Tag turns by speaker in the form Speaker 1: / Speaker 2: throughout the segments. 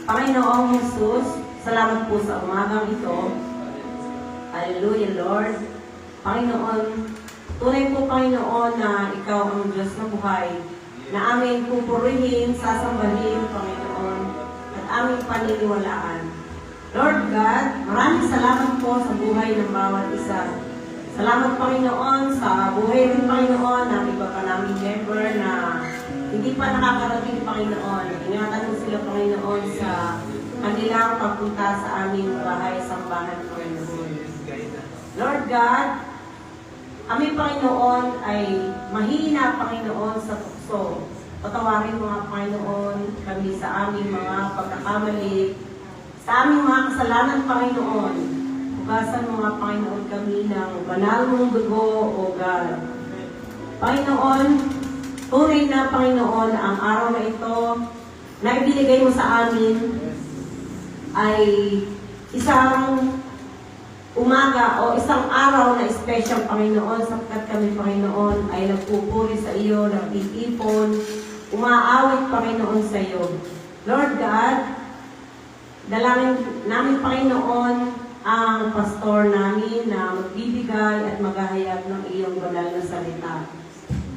Speaker 1: Panginoong Jesus, salamat po sa umagang ito. Hallelujah, Lord. Panginoon, tunay po, Panginoon, na Ikaw ang Diyos na buhay, na aming pupurihin, sasambahin, Panginoon, at aming paniniwalaan. Lord God, maraming salamat po sa buhay ng bawat isa. Salamat, Panginoon, sa buhay rin, Panginoon, ng iba pa naming member na hindi pa nakakarating, Panginoon. Ingatan mo sila, Panginoon, sa kanilang pagpunta sa aming bahay, sambahan, Panginoon. Lord God, kami, Panginoon, ay mahina, Panginoon, sa tukso. Patawarin mga Panginoon kami sa aming mga pagkakamali, sa aming mga kasalanan, Panginoon. Hugasan mga Panginoon kami ng banal mong dugo, O God. Panginoon, tunay na, Panginoon, ang araw na ito na ibinigay mo sa amin ay isang umaga o isang araw na special, Panginoon, sapagkat kami, Panginoon, ay nagpupuri sa iyo, nagtitipon, umaawit, Panginoon, sa iyo. Lord God, dalangin namin, Panginoon, ang pastor namin na magbibigay at maghahayag ng iyong banal na salita.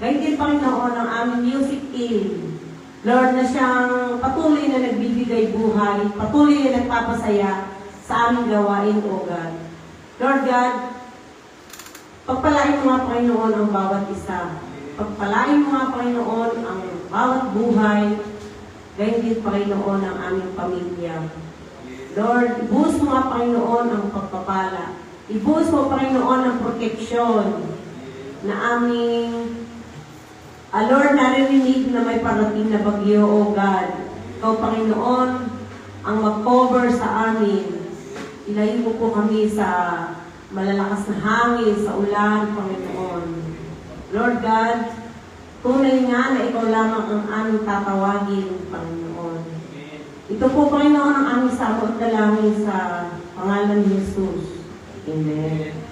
Speaker 1: Gayun din, Panginoon, ang aming music team. Lord, na siyang patuloy na nagbibigay buhay, patuloy na nagpapasaya sa aming gawain, O God. Lord God, pagpalain mo nga, Panginoon, ang bawat isa. Pagpalain mo nga, Panginoon, ang bawat buhay. Gayun din, Panginoon, ang aming pamilya. Lord, ibuhos mo nga, Panginoon, ang pagpapala. Ibuhos mo, Panginoon, ang proteksyon na aming Lord, naririnig na may parating na bagyo, O God. Ikaw, Panginoon, ang mag-cover sa amin. Ilayin mo po kami sa malalakas na hangin, sa ulan, Panginoon. Lord God, tunay nga na ikaw lamang ang aming tatawagin, Panginoon. Ito po, Panginoon, ang aming samot dalangin sa pangalan ni Jesus. Amen.